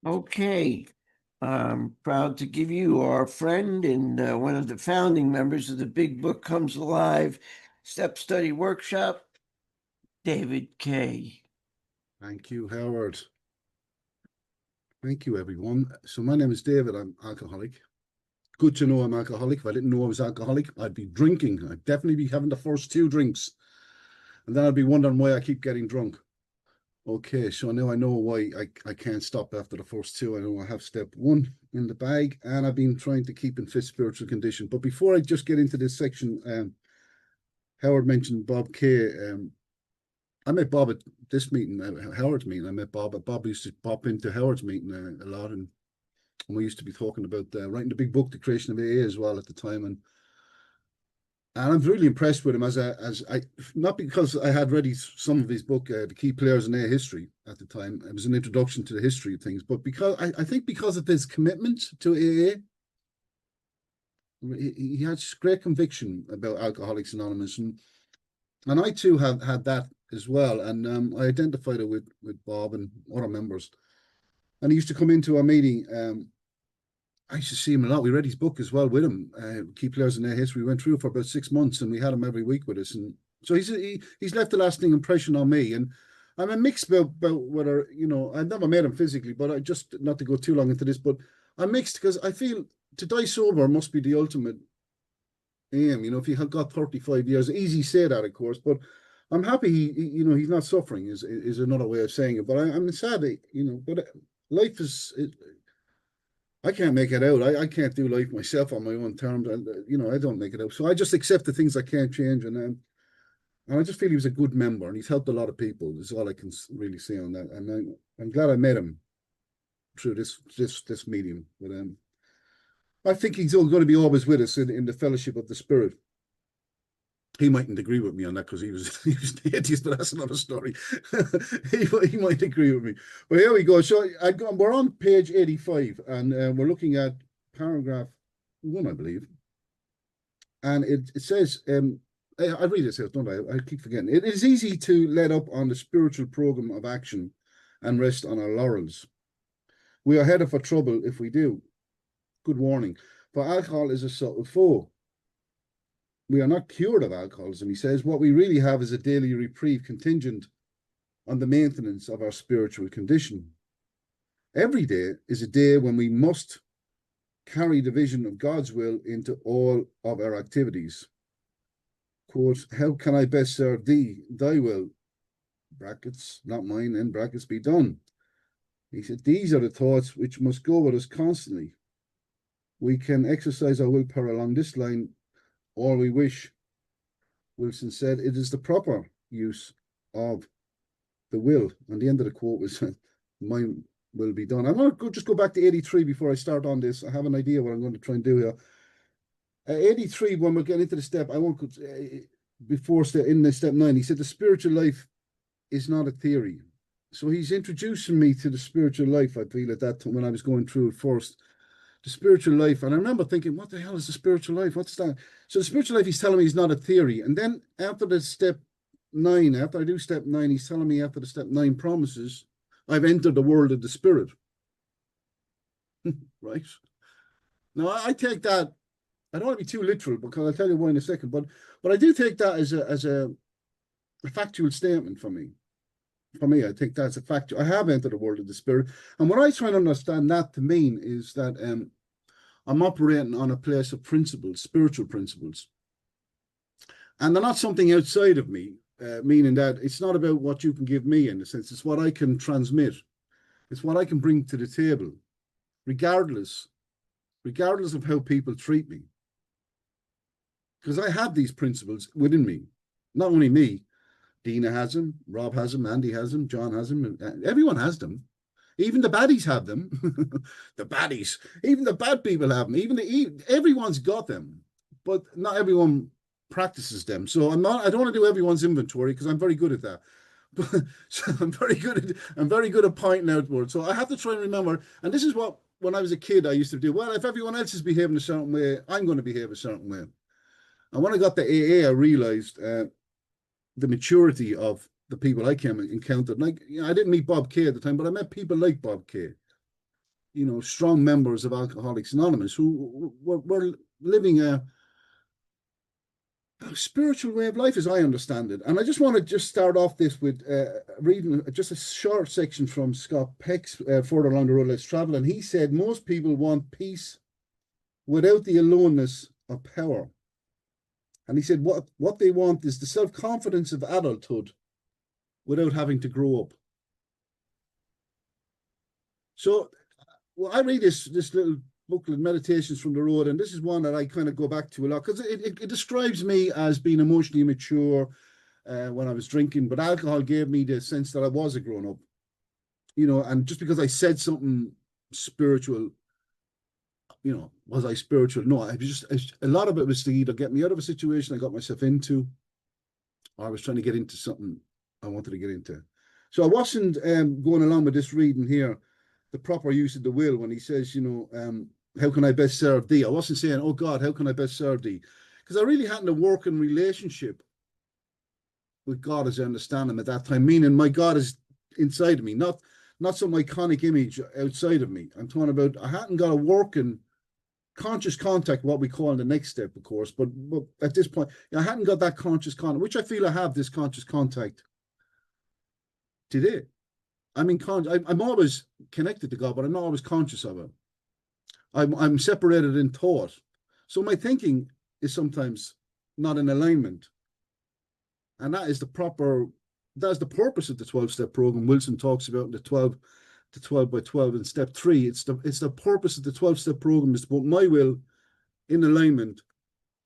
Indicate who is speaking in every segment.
Speaker 1: Okay, I'm proud to give you our friend and one of the founding members of the Big Book Comes Alive Step Study Workshop, David Kay.
Speaker 2: Thank you, Howard. Thank you, everyone. So my name is David. I'm alcoholic. Good to know I'm alcoholic. If I didn't know I was alcoholic, I'd be drinking. I'd definitely be having the first two drinks. And then I'd be wondering why I keep getting drunk. Okay, so now I know why I can't stop after the first two. I know I have step one in the bag, and I've been trying to keep in fit spiritual condition. But before I just get into this section, Howard mentioned Bob Kay. I met Bob at this meeting, Howard's meeting. I met Bob. Bob used to pop into Howard's meeting a lot, and we used to be talking about writing the big book, The Creation of AA, as well at the time. And I'm really impressed with him as I not because I had read some of his book, The Key Players in AA History at the time. It was an introduction to the history of things, but because I think because of his commitment to AA, he had great conviction about Alcoholics Anonymous, and I too have had that as well. And I identified it with Bob and other members. And he used to come into our meeting. I used to see him a lot. We read his book as well with him, Key Players in Their History. We went through it for about 6 months, and we had him every week with us. And so he's left a lasting impression on me. And I'm a mix about whether, I've never met him physically, but I just, not to go too long into this, but I'm mixed because I feel to die sober must be the ultimate aim. If you have got 35 years, easy say that, of course, but I'm happy he's not suffering is another way of saying it. But I'm sad that, but life is... I can't make it out. I can't do life myself on my own terms. And, I don't make it out. So I just accept the things I can't change. And I just feel he was a good member and he's helped a lot of people. Is all I can really say on that. And I'm glad I met him through this medium. But I think he's all going to be always with us in the fellowship of the Spirit. He mightn't agree with me on that because he was the atheist, but that's another story. he might agree with me. But here we go. So we're on page 85, and we're looking at paragraph 1, I believe. And it says, I read this out, don't I? I keep forgetting. It is easy to let up on the spiritual program of action and rest on our laurels. We are headed for trouble if we do. Good warning. For alcohol is a subtle foe. We are not cured of alcoholism, he says. What we really have is a daily reprieve contingent on the maintenance of our spiritual condition. Every day is a day when we must carry the vision of God's will into all of our activities. Quote, how can I best serve thee, thy will, brackets, not mine, in brackets, be done. He said, these are the thoughts which must go with us constantly. We can exercise our willpower along this line all we wish. Wilson said, it is the proper use of the will. And the end of the quote was, mine will be done. I want to just go back to 83 before I start on this. I have an idea what I'm going to try and do here. 83, when we get into the step, I won't, before in the step 9, he said, the spiritual life is not a theory. So he's introducing me to the spiritual life, I feel, at that time when I was going through it first. The spiritual life. And I remember thinking, what the hell is the spiritual life? What's that? So the spiritual life, he's telling me, is not a theory. And then after the step 9, after I do step 9, he's telling me after the step 9 promises, I've entered the world of the spirit. Right? Now, I take that, I don't want to be too literal because I'll tell you why in a second, but I do take that as a factual statement for me. For me, I think that's a fact. I have entered the world of the spirit. And what I try to understand that to mean is that I'm operating on a place of principles, spiritual principles. And they're not something outside of me, meaning that it's not about what you can give me in a sense. It's what I can transmit. It's what I can bring to the table, regardless of how people treat me. Because I have these principles within me, not only me. Dina has them, Rob has them, Andy has them, John has them. Everyone has them. Even the baddies have them. The baddies. Even the bad people have them. Everyone's got them, but not everyone practices them. So I don't want to do everyone's inventory because I'm very good at that. But so I'm very good at pointing out words. So I have to try and remember. And this is what when I was a kid I used to do. Well, if everyone else is behaving a certain way, I'm going to behave a certain way. And when I got to AA, I realized the maturity of the people I encountered. Like, I didn't meet Bob Kay at the time, but I met people like Bob Kay. strong members of Alcoholics Anonymous who were living a spiritual way of life, as I understand it. And I just want to just start off this with reading just a short section from Scott Peck's Further Along the Road Less Travel. And he said, most people want peace without the aloneness of power. And he said, what they want is the self-confidence of adulthood without having to grow up. So I read this little booklet, Meditations from the Road, and this is one that I kind of go back to a lot because it describes me as being emotionally immature when I was drinking, but alcohol gave me the sense that I was a grown-up, and just because I said something spiritual, was I spiritual? No, I was just, a lot of it was to either get me out of a situation I got myself into, or I was trying to get into something I wanted to get into. So I wasn't going along with this reading here, the proper use of the will, when he says, how can I best serve thee? I wasn't saying, oh God, how can I best serve thee? Because I really hadn't a working relationship with God as I understand him at that time, meaning my God is inside of me, not some iconic image outside of me. I'm talking about, I hadn't got a working conscious contact, what we call in the next step, of course, but at this point, I hadn't got that conscious contact, which I feel I have this conscious contact today. I'm always connected to God, but I'm not always conscious of it. I'm separated in thought. So my thinking is sometimes not in alignment. And that's the purpose of the 12-step program Wilson talks about in the 12 by 12 in step 3. It's the purpose of the 12-step program is to put my will in alignment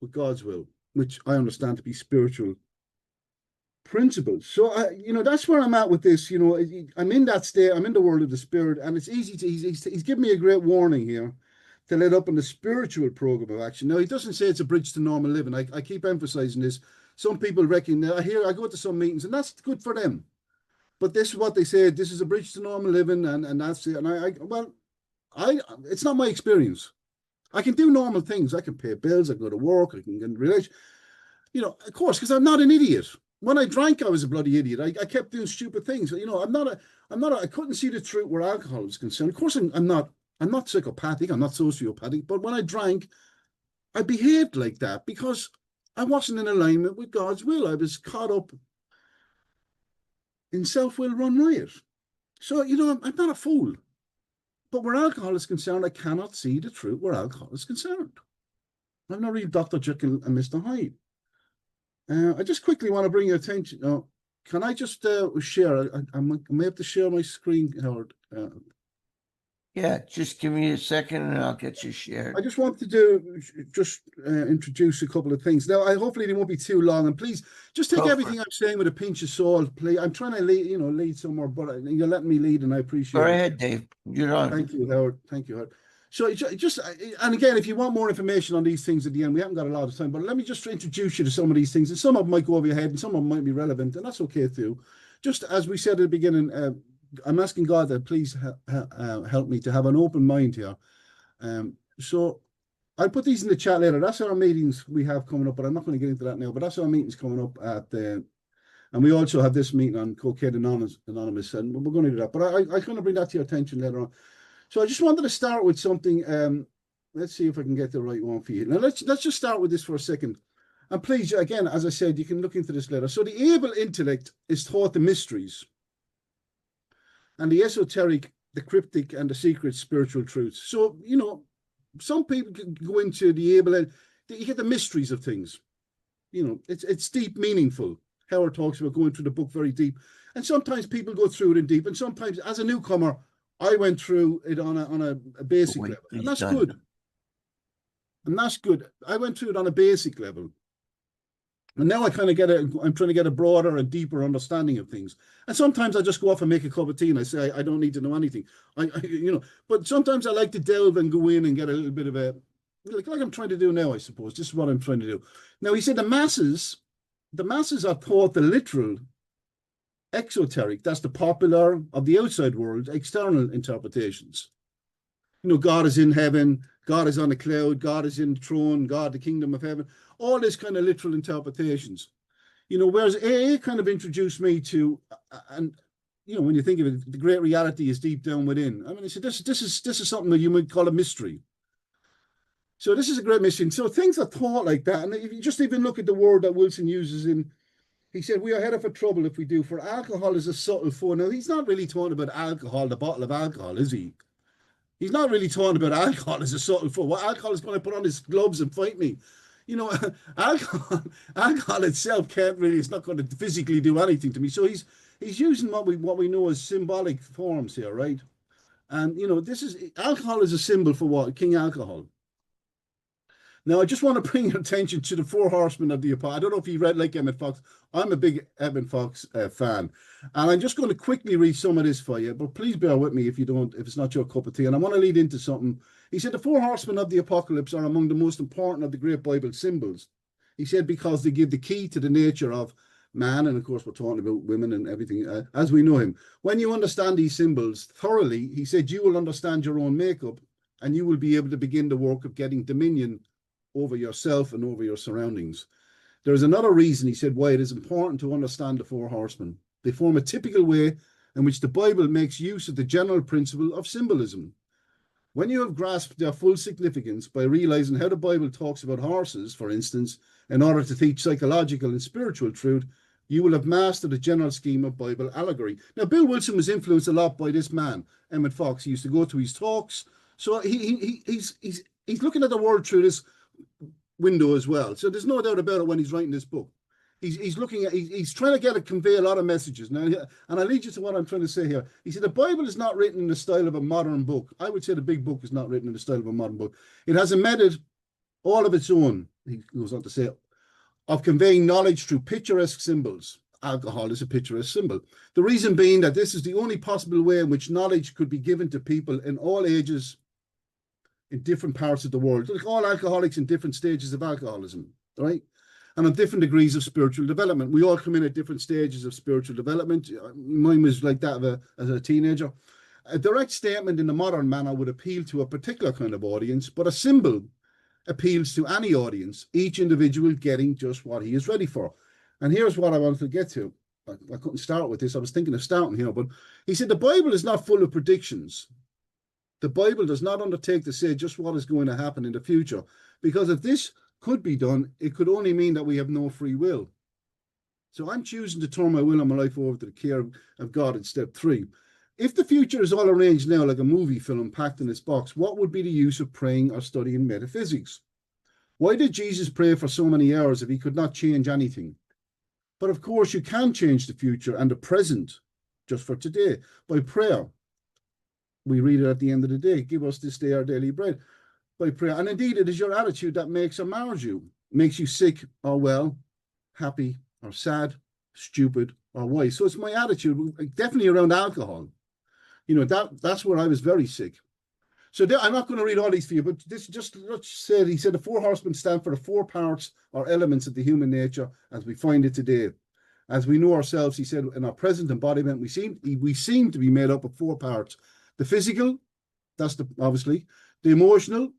Speaker 2: with God's will, which I understand to be spiritual principles. So that's where I'm at with this. I'm in that state. I'm in the world of the spirit, and it's easy to. He's given me a great warning here to let up in the spiritual program of action. Now he doesn't say it's a bridge to normal living. I keep emphasizing this. Some people reckon I go to some meetings, and that's good for them. But this is what they say. This is a bridge to normal living, and that's it. And it's not my experience. I can do normal things. I can pay bills. I can go to work. I can get in relation. Of course, because I'm not an idiot. When I drank, I was a bloody idiot. I kept doing stupid things. I couldn't see the truth where alcohol was concerned. Of course, I'm not psychopathic. I'm not sociopathic. But when I drank, I behaved like that because I wasn't in alignment with God's will. I was caught up in self-will run riot. So, I'm not a fool. But where alcohol is concerned, I cannot see the truth where alcohol is concerned. I'm not really Dr. Jekyll and Mr. Hyde. I just quickly want to bring your attention. Can I just share? I may have to share my screen, Howard.
Speaker 1: Yeah, just give me a second and I'll get you shared.
Speaker 2: I just want to introduce a couple of things. Now, hopefully they won't be too long. And please, just take everything I'm saying with a pinch of salt. Please, I'm trying to lead somewhere, but you're letting me lead, and I appreciate it.
Speaker 1: Go ahead, Dave. You're on.
Speaker 2: Thank you, Howard. Thank you, Howard. So and again, if you want more information on these things at the end, we haven't got a lot of time, but let me just introduce you to some of these things. And some of them might go over your head and some of them might be relevant, and that's okay too. Just as we said at the beginning, I'm asking God that please help me to have an open mind here. So I'll put these in the chat later. That's our meetings we have coming up, but I'm not going to get into that now. But that's our meetings coming up and we also have this meeting on Cocaine Anonymous, and we're going to do that. But I kind of bring that to your attention later on. So I just wanted to start with something. Let's see if I can get the right one for you. Now let's just start with this for a second. And please, again, as I said, you can look into this later. So the able intellect is taught the mysteries, and the esoteric, the cryptic, and the secret spiritual truths. So, some people can go into the able, you get the mysteries of things. It's deep, meaningful. Howard talks about going through the book very deep. And sometimes people go through it in deep. And sometimes, as a newcomer, I went through it on a basic level. And that's good. And that's good. I went through it on a basic level. And now I kind of I'm trying to get a broader and deeper understanding of things. And sometimes I just go off and make a cup of tea and I say, I don't need to know anything. But sometimes I like to delve and go in and get a little bit of like I'm trying to do now, I suppose. This is what I'm trying to do. Now, he said the masses are taught the literal, exoteric, that's the popular of the outside world, external interpretations. God is in heaven, God is on the cloud, God is in the throne, God, the kingdom of heaven, all this kind of literal interpretations. Whereas AA kind of introduced me to, and you know, when you think of it, the great reality is deep down within. I mean, he said this is something that you might call a mystery. So this is a great mystery. So things are thought like that. And if you just even look at the word that Wilson uses in, he said, we are headed for trouble if we do, for alcohol is a subtle foe. Now, he's not really talking about alcohol, the bottle of alcohol, is he? He's not really talking about alcohol as a subtle foe. What alcohol is going to put on his gloves and fight me? You know, alcohol itself can't really, it's not going to physically do anything to me. So he's using what we know as symbolic forms here, right? And you know, alcohol is a symbol for what? King alcohol. Now, I just want to bring your attention to the four horsemen of the apocalypse. I don't know if you read like Emmett Fox. I'm a big Emmett Fox fan. And I'm just going to quickly read some of this for you, but please bear with me if it's not your cup of tea. And I want to lead into something. He said, the four horsemen of the apocalypse are among the most important of the great Bible symbols. He said, because they give the key to the nature of man. And of course, we're talking about women and everything as we know him. When you understand these symbols thoroughly, he said, you will understand your own makeup and you will be able to begin the work of getting dominion over yourself and over your surroundings. There's another reason, he said, why it is important to understand the four horsemen. They form a typical way in which the Bible makes use of the general principle of symbolism. When you have grasped their full significance by realizing how the Bible talks about horses, for instance, in order to teach psychological and spiritual truth, you will have mastered the general scheme of Bible allegory. Now, Bill Wilson was influenced a lot by this man, Emmett Fox. He used to go to his talks. So he's looking at the world through this window as well. So there's no doubt about it when he's writing this book. He's looking at, he's trying to convey a lot of messages. Now, and I lead you to what I'm trying to say here. He said, the Bible is not written in the style of a modern book. I would say the big book is not written in the style of a modern book. It has a method all of its own, he goes on to say, of conveying knowledge through picturesque symbols. Alcohol is a picturesque symbol. The reason being that this is the only possible way in which knowledge could be given to people in all ages, in different parts of the world, like all alcoholics in different stages of alcoholism, right? And on different degrees of spiritual development. We all come in at different stages of spiritual development. Mine was like that as a teenager. A direct statement in the modern manner would appeal to a particular kind of audience, but a symbol appeals to any audience, each individual getting just what he is ready for. And here's what I wanted to get to. I couldn't start with this. I was thinking of starting here, but he said the Bible is not full of predictions. The Bible does not undertake to say just what is going to happen in the future, because if this could be done, it could only mean that we have no free will. So I'm choosing to turn my will and my life over to the care of God in step 3. If the future is all arranged now like a movie film packed in its box, what would be the use of praying or studying metaphysics? Why did Jesus pray for so many hours if he could not change anything? But of course, you can change the future and the present just for today by prayer. We read it at the end of the day. Give us this day our daily bread, by prayer. And indeed, it is your attitude that makes or mars you, makes you sick or well, happy or sad, stupid or wise. So it's my attitude, definitely around alcohol. You know, that's where I was very sick. So I'm not going to read all these for you, but this just said, he said the four horsemen stand for the four parts or elements of the human nature as we find it today. As we know ourselves, he said, in our present embodiment, we seem to be made up of four parts. The physical, that's obviously, the emotional,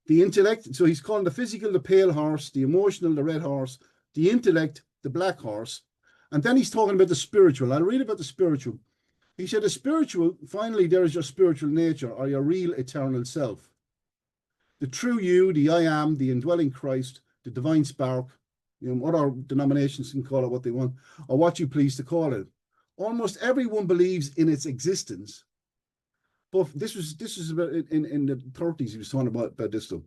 Speaker 2: the intellect. So he's calling the physical the pale horse, the emotional the red horse, the intellect the black horse. And then he's talking about the spiritual. I'll read about the spiritual. He said, the spiritual, finally, there is your spiritual nature or your real eternal self. The true you, the I am, the indwelling Christ, the divine spark, you know, other denominations can call it what they want, or what you please to call it. Almost everyone believes in its existence. But this is about in the 30s, he was talking about this stuff.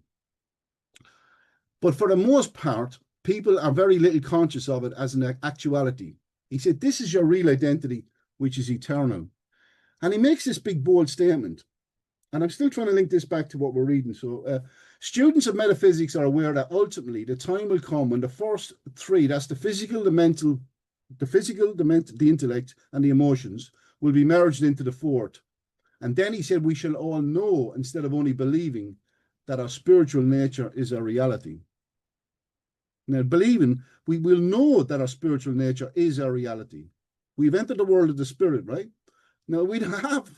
Speaker 2: But for the most part, people are very little conscious of it as an actuality. He said, this is your real identity, which is eternal. And he makes this big, bold statement. And I'm still trying to link this back to what we're reading. So students of metaphysics are aware that ultimately the time will come when the first three, that's the physical, the mental, the intellect, and the emotions, will be merged into the fourth. And then he said, we shall all know, instead of only believing, that our spiritual nature is a reality. Now, believing, we will know that our spiritual nature is a reality. We've entered the world of the spirit, right? Now, we have.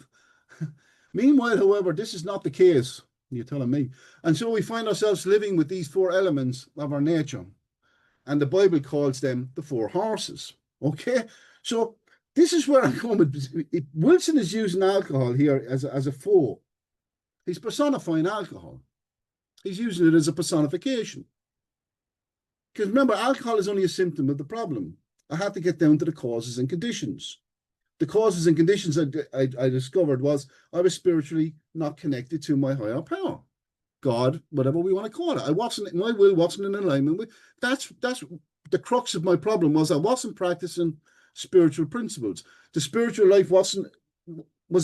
Speaker 2: Meanwhile, however, this is not the case. You're telling me. And so we find ourselves living with these four elements of our nature. And the Bible calls them the four horses. Okay? So this is where I'm going with Wilson is using alcohol here as a foe. He's personifying alcohol. He's using it as a personification. Because remember, alcohol is only a symptom of the problem. I had to get down to the causes and conditions. The causes and conditions I discovered was I was spiritually not connected to my higher power. God, whatever we want to call it. My will wasn't in alignment with. That's the crux of my problem was I wasn't practicing spiritual principles. The spiritual life was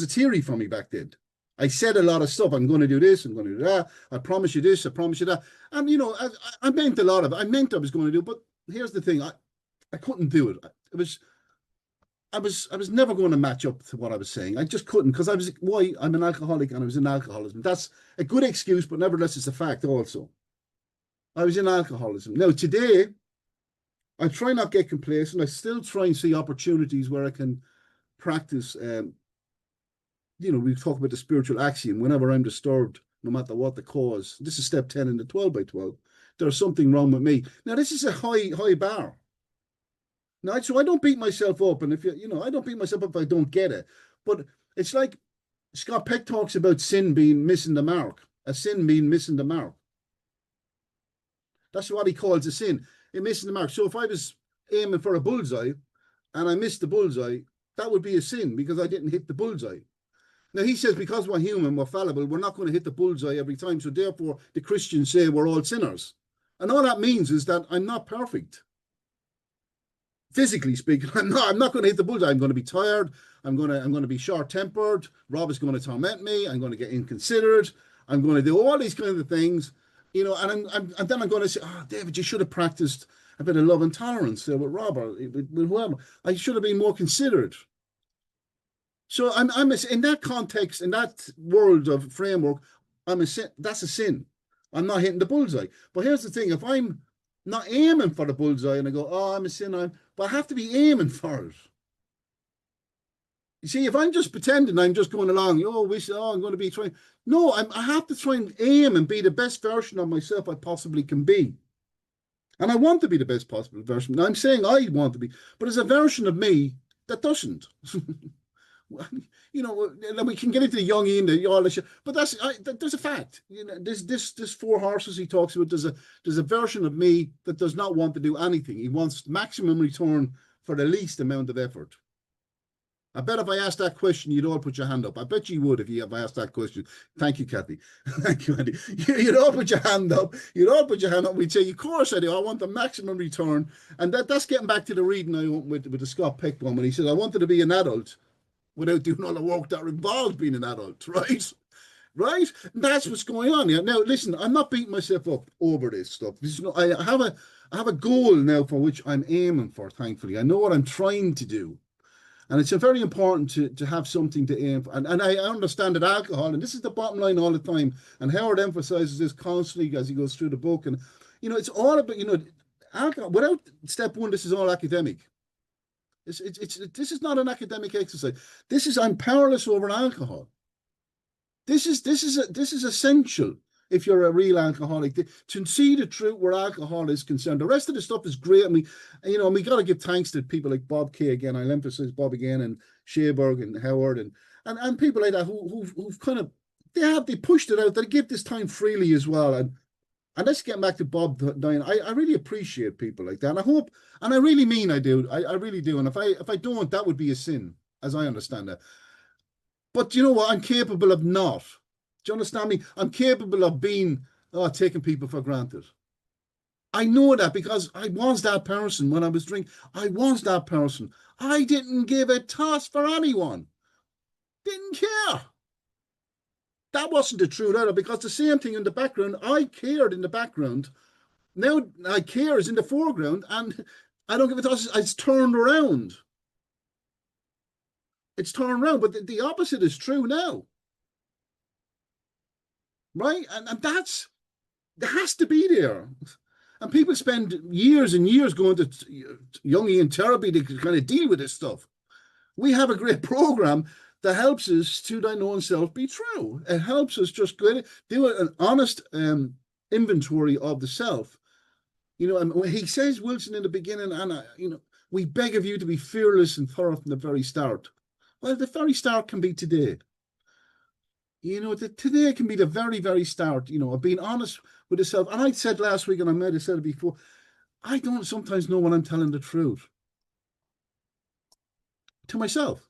Speaker 2: a theory for me back then. I said a lot of stuff. I'm going to do this. I'm going to do that. I promise you this. I promise you that. And I meant a lot of it. I meant I was going to do. But here's the thing: I couldn't do it. I was never going to match up to what I was saying. I just couldn't because I'm an alcoholic and I was in alcoholism. That's a good excuse, but nevertheless, it's a fact also. I was in alcoholism. Now, today, I try not to get complacent. I still try and see opportunities where I can practice. We talk about the spiritual axiom. Whenever I'm disturbed, no matter what the cause, this is step 10 in the 12 by 12. There's something wrong with me. Now, this is a high bar. Now, so I don't beat myself up, and I don't beat myself up if I don't get it. But it's like Scott Peck talks about sin being missing the mark, a sin being missing the mark. That's what he calls a sin, missing the mark. So if I was aiming for a bullseye and I missed the bullseye, that would be a sin because I didn't hit the bullseye. Now, he says because we're human, we're fallible, we're not going to hit the bullseye every time. So therefore, the Christians say we're all sinners. And all that means is that I'm not perfect. Physically speaking, I'm not going to hit the bullseye. I'm going to be tired. I'm going to be short-tempered. Rob is going to torment me. I'm going to get inconsiderate. I'm going to do all these kinds of things, and then I'm going to say, "Oh, David, you should have practiced a bit of love and tolerance there with Rob or with whoever. I should have been more considerate." So I'm in that context, in that world of framework, that's a sin. I'm not hitting the bullseye. But here's the thing: if I'm not aiming for the bullseye and I go, "Oh, I'm a sinner," but I have to be aiming for it. You see, if I'm just pretending I'm just going along, I'm going to be trying. No, I have to try and aim and be the best version of myself I possibly can be. And I want to be the best possible version. Now, I'm saying I want to be, but there's a version of me that doesn't. We can get into the young Ian, all this shit, but there's a fact. This four horses he talks about. There's a version of me that does not want to do anything. He wants maximum return for the least amount of effort. I bet if I asked that question, you'd all put your hand up. I bet you would if I asked that question. Thank you, Kathy. Thank you, Andy. You'd all put your hand up. You'd all put your hand up. We'd say, of course I do. I want the maximum return. And that's getting back to the reading I went with the Scott Peck one when he said, I wanted to be an adult without doing all the work that involved being an adult, right? Right? And that's what's going on here. Now, listen, I'm not beating myself up over this stuff. I have a goal now for which I'm aiming for, thankfully. I know what I'm trying to do. And it's very important to have something to aim for. And I understand that alcohol, and this is the bottom line all the time, and Howard emphasizes this constantly as he goes through the book. And, it's all about, alcohol. Without step one, this is all academic. This is not an academic exercise. I'm powerless over alcohol. This is essential if you're a real alcoholic to see the truth where alcohol is concerned. The rest of the stuff is great. And we got to give thanks to people like Bob Kay again. I'll emphasize Bob again, and Sheberg and Howard and people like that who've kind of they pushed it out. They give this time freely as well. And let's get back to Bob dying. I really appreciate people like that. And I hope, and I really mean I do. I really do. And if I don't, that would be a sin, as I understand it. But you know what? I'm capable of not. Do you understand me? I'm capable of taking people for granted. I know that because I was that person when I was drinking. I was that person. I didn't give a toss for anyone. Didn't care. That wasn't the truth either, because the same thing in the background, I cared in the background. Now I care is in the foreground, and I don't give a toss. It's turned around. It's turned around, but the opposite is true now. Right? And that has to be there. And people spend years and years going to Jungian therapy to kind of deal with this stuff. We have a great program that helps us to thine own self be true. It helps us just do an honest inventory of the self. And when he says, Wilson, in the beginning, and We beg of you to be fearless and thorough from the very start. Well, the very start can be today. Today can be the very, very start, of being honest with yourself. And I said last week, and I might have said it before, I don't sometimes know when I'm telling the truth to myself,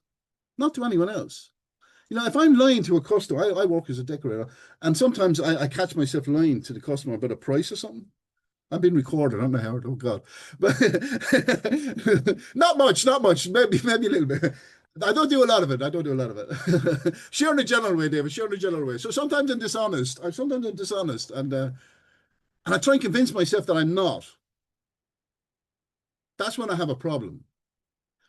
Speaker 2: not to anyone else. If I'm lying to a customer, I work as a decorator, and sometimes I catch myself lying to the customer about a price or something. I've been recorded on the Howard, oh God. But not much, maybe a little bit. I don't do a lot of it. Share in a general way, David, share in a general way. So sometimes I'm dishonest. And I try and convince myself that I'm not. That's when I have a problem.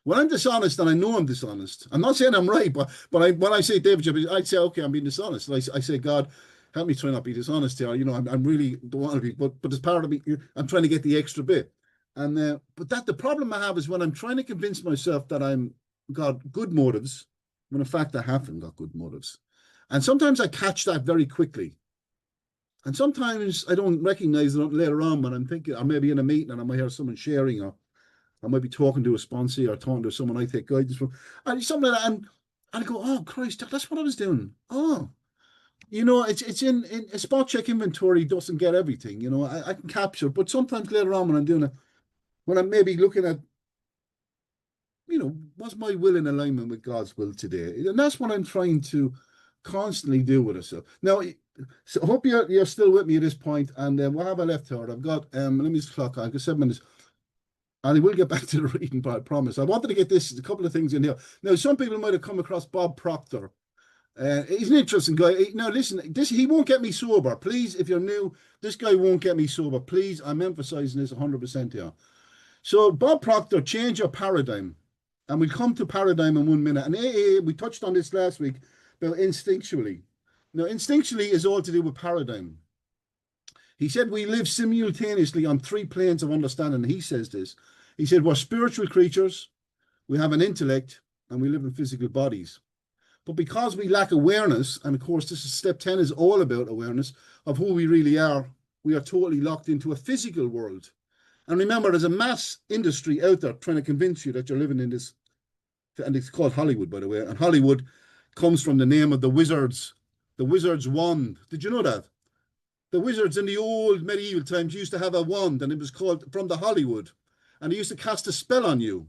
Speaker 2: When I'm dishonest and I know I'm dishonest, I'm not saying I'm right, but when I say David, I'd say, okay, I'm being dishonest. I say, God, help me try not to be dishonest here. I'm really don't want to be, but as part of me, I'm trying to get the extra bit. And but the problem I have is when I'm trying to convince myself that I'm got good motives, when in fact I haven't got good motives. And sometimes I catch that very quickly. And sometimes I don't recognize it later on when I'm thinking, or maybe in a meeting and I might hear someone sharing, or I might be talking to a sponsor or talking to someone I take guidance from, and something like that, and I go, oh Christ, that's what I was doing. Oh, it's in a spot check inventory doesn't get everything. I can capture, but sometimes later on when I'm doing it, when I'm maybe looking at, was my will in alignment with God's will today? And that's what I'm trying to constantly do with myself. Now, so I hope you're still with me at this point. And what have I left here? I've got let me just clock. I've got 7 minutes. And I will get back to the reading, but I promise. I wanted to get a couple of things in here. Now, some people might have come across Bob Proctor. He's an interesting guy. Now, listen, he won't get me sober. Please, if you're new, this guy won't get me sober. Please, I'm emphasizing this 100% here. So, Bob Proctor, change your paradigm. And we'll come to paradigm in 1 minute. And we touched on this last week about instinctually. Now, instinctually is all to do with paradigm. He said we live simultaneously on 3 planes of understanding. He says this. He said we're spiritual creatures, we have an intellect, and we live in physical bodies. But because we lack awareness, and of course this is step 10 is all about awareness of who we really are, we are totally locked into a physical world. And remember, there's a mass industry out there trying to convince you that you're living in this, and it's called Hollywood, by the way, and Hollywood comes from the name of the wizard's wand. Did you know that? The wizards in the old medieval times used to have a wand, and it was called from the Hollywood, and they used to cast a spell on you.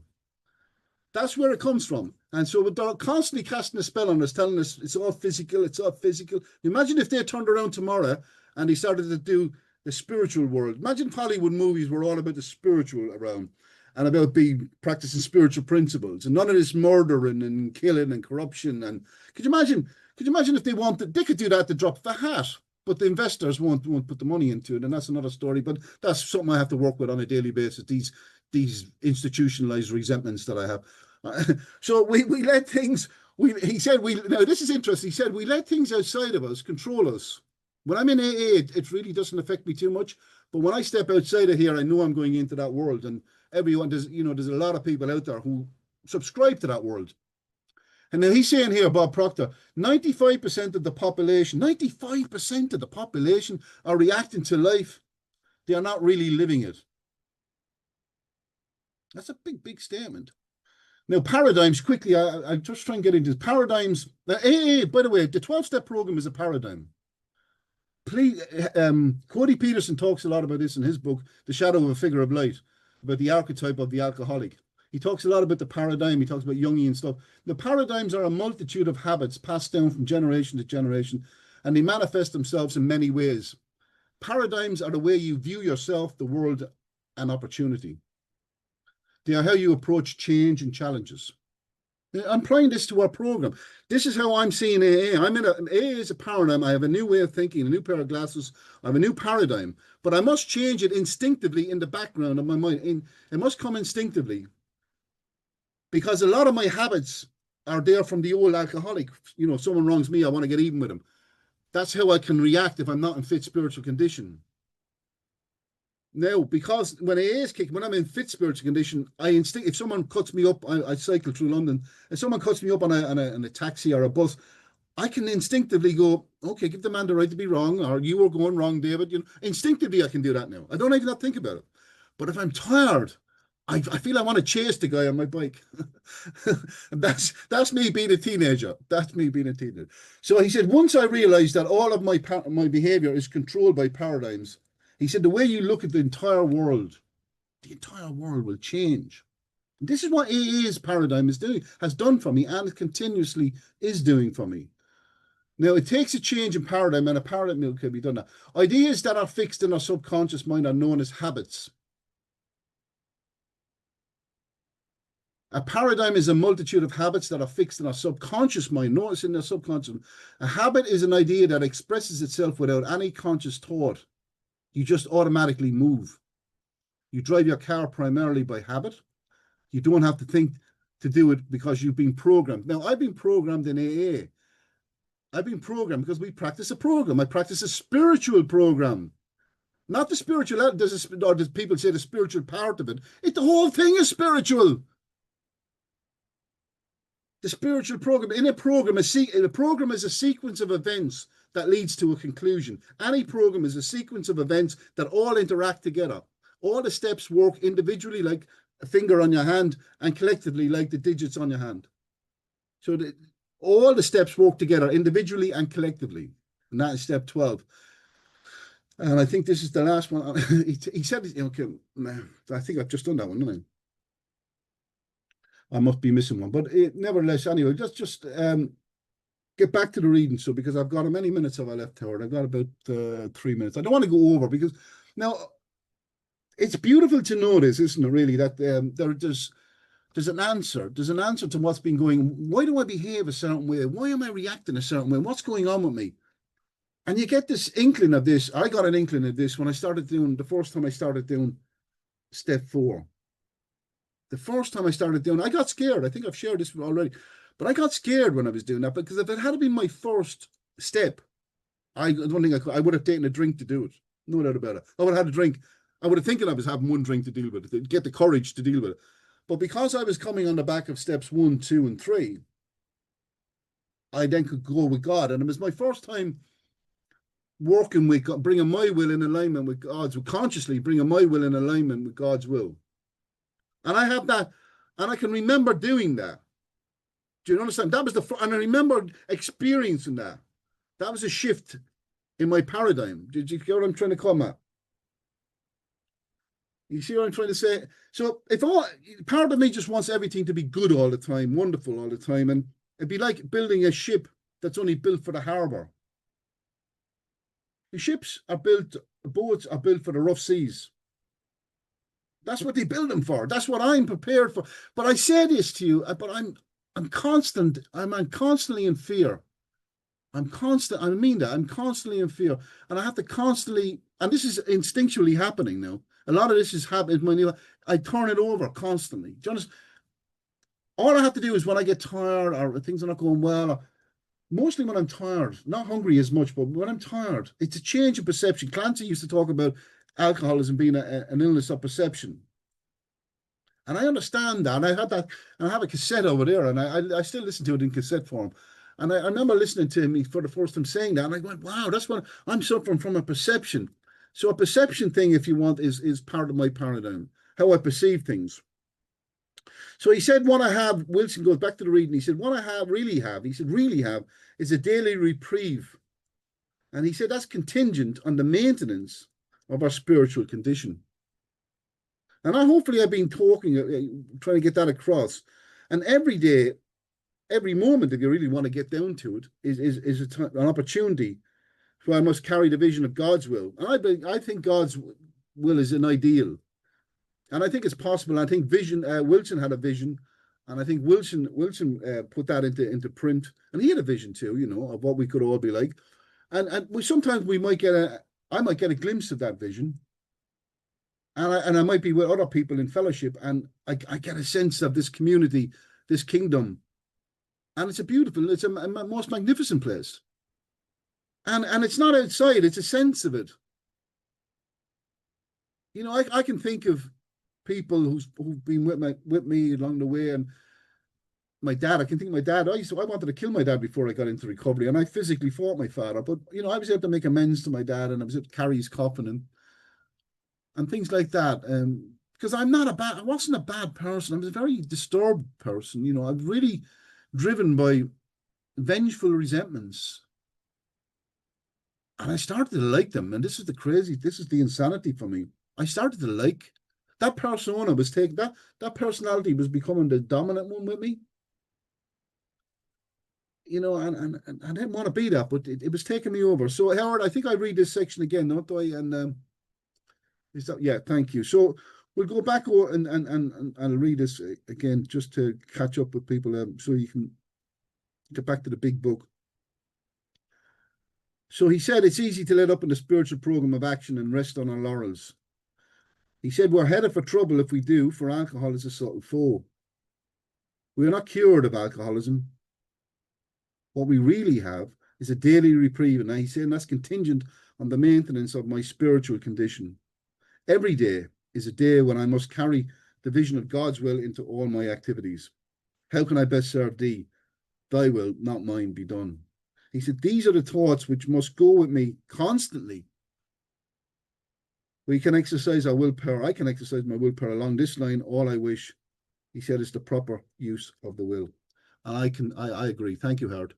Speaker 2: That's where it comes from. And so they're constantly casting a spell on us, telling us it's all physical, it's all physical. Imagine if they turned around tomorrow and they started to do the spiritual world. Imagine if Hollywood movies were all about the spiritual around and about practicing spiritual principles and none of this murdering and killing and corruption. And could you imagine if they wanted, they could do that at the drop of a hat, but the investors won't put the money into it. And that's another story, but that's something I have to work with on a daily basis, these institutionalized resentments that I have. So we let things, he said, now this is interesting. He said, we let things outside of us control us. When I'm in AA, it really doesn't affect me too much. But when I step outside of here, I know I'm going into that world. And everyone, there's a lot of people out there who subscribe to that world. And now he's saying here, Bob Proctor, 95% of the population, 95% of the population are reacting to life. They are not really living it. That's a big, big statement. Now, paradigms, quickly, I just try and get into paradigms. AA, by the way, the 12-step program is a paradigm. Please, Cody Peterson talks a lot about this in his book, The Shadow of a Figure of Light, about the archetype of the alcoholic. He talks a lot about the paradigm. He talks about Jungian stuff. The paradigms are a multitude of habits passed down from generation to generation, and they manifest themselves in many ways. Paradigms are the way you view yourself, the world, and opportunity. They are how you approach change and challenges. I'm applying this to our program. This is how I'm seeing AA. AA is a paradigm. I have a new way of thinking, a new pair of glasses. I have a new paradigm, but I must change it instinctively in the background of my mind. It must come instinctively because a lot of my habits are there from the old alcoholic. Someone wrongs me, I want to get even with them. That's how I can react if I'm not in fit spiritual condition. Now, because when AA is kicking, when I'm in fit spiritual condition, if someone cuts me up, I cycle through London, if someone cuts me up on a taxi or a bus, I can instinctively go, okay, give the man the right to be wrong, or you were going wrong, David. Instinctively I can do that now. I don't even have to think about it. But if I'm tired, I feel I want to chase the guy on my bike. And that's me being a teenager. That's me being a teenager. So he said, once I realized that all of my behavior is controlled by paradigms, he said, the way you look at the entire world will change. This is what AA's paradigm is doing, has done for me, and continuously is doing for me. Now, it takes a change in paradigm, and a paradigm can be done. Now, ideas that are fixed in our subconscious mind are known as habits. A paradigm is a multitude of habits that are fixed in our subconscious mind. Notice in the subconscious. A habit is an idea that expresses itself without any conscious thought. You just automatically move. You drive your car primarily by habit. You don't have to think to do it because you've been programmed. Now, I've been programmed in AA. I've been programmed because we practice a program. I practice a spiritual program. Not the spiritual, or does people say the spiritual part of it? The whole thing is spiritual. The spiritual program, in a program, a program is a sequence of events that leads to a conclusion. Any program is a sequence of events that all interact together. All the steps work individually like a finger on your hand and collectively like the digits on your hand. So all the steps work together individually and collectively. And that is step 12. And I think this is the last one. He said, okay, I think I've just done that one, didn't I? I must be missing one, but nevertheless, anyway, just get back to the reading. So, because I've got how many minutes have I left, Howard? I've got about 3 minutes. I don't want to go over because now it's beautiful to notice, isn't it? Really, that there's an answer. There's an answer to what's been going. Why do I behave a certain way? Why am I reacting a certain way? What's going on with me? And you get this inkling of this. I got an inkling of this when I started doing the first time I started doing step 4. The first time I started doing it, I got scared. I think I've shared this already, but I got scared when I was doing that because if it had been my first step, I don't think I would have taken a drink to do it. No doubt about it. I would have had a drink. I would have thinking I was having one drink to deal with it, to get the courage to deal with it. But because I was coming on the back of steps 1, 2, and 3, I then could go with God. And it was my first time working with God, bringing my will in alignment with God's will, consciously bringing my will in alignment with God's will. And I have that, and I can remember doing that. Do you understand? That was and I remember experiencing that. That was a shift in my paradigm. Did you get what I'm trying to come at? You see what I'm trying to say? So part of me just wants everything to be good all the time, wonderful all the time, and it'd be like building a ship that's only built for the harbor. Boats are built for the rough seas. That's what they build them for. That's what I'm prepared for. But I say this to you, but I'm constantly in fear. I mean that. I'm constantly in fear. And I have to constantly, and this is instinctually happening now. A lot of this is happening. I turn it over constantly. Do you understand? All I have to do is when I get tired or things are not going well, mostly when I'm tired, not hungry as much, but when I'm tired, it's a change of perception. Clancy used to talk about alcoholism being an illness of perception. And I understand that. And I had that, and I have a cassette over there, and I still listen to it in cassette form. And I remember listening to him for the first time saying that, and I went, wow, that's what I'm suffering from, a perception. So a perception thing, if you want, is part of my paradigm, how I perceive things. So he said, what I have, Wilson goes back to the reading, he said, what I really have is a daily reprieve. And he said, that's contingent on the maintenance of our spiritual condition. And hopefully I've been talking, trying to get that across. And every day, every moment, if you really want to get down to it, is an opportunity. So I must carry the vision of God's will. And I think God's will is an ideal. And I think it's possible. I think Wilson had a vision. And I think Wilson put that into print. And he had a vision too, of what we could all be like. And sometimes I might get a glimpse of that vision. And I might be with other people in fellowship, and I get a sense of this community, this kingdom. And it's a most magnificent place. And it's not outside, it's a sense of it. I can think of people who've been with me along the way, and my dad, I can think of my dad. I wanted to kill my dad before I got into recovery, and I physically fought my father, but I was able to make amends to my dad, and I was able to carry his coffin and things like that, because I wasn't a bad person. I was a very disturbed person. You know, I'm really driven by vengeful resentments. And I started to like them. And this is the insanity for me. I started to like that persona was taking that personality was becoming the dominant one with me. You know, and I didn't want to be that, but it was taking me over. So Howard, I think I read this section again, don't I? And is that yeah, thank you. So we'll go back and I'll read this again just to catch up with people, so you can get back to the big book. So he said it's easy to let up in the spiritual program of action and rest on our laurels. He said we're headed for trouble if we do, for alcohol is a subtle foe. We are not cured of alcoholism. What we really have is a daily reprieve, and he's saying that's contingent on the maintenance of my spiritual condition. Every day is a day when I must carry the vision of God's will into all my activities. How can I best serve thee? Thy will, not mine, be done. He said, these are the thoughts which must go with me constantly. We can exercise our willpower. I can exercise my willpower along this line. All I wish, he said, is the proper use of the will. And I agree. Thank you, Howard.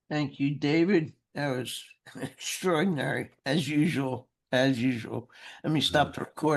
Speaker 1: Thank you, David. That was extraordinary, as usual. As usual. Let me stop the recording.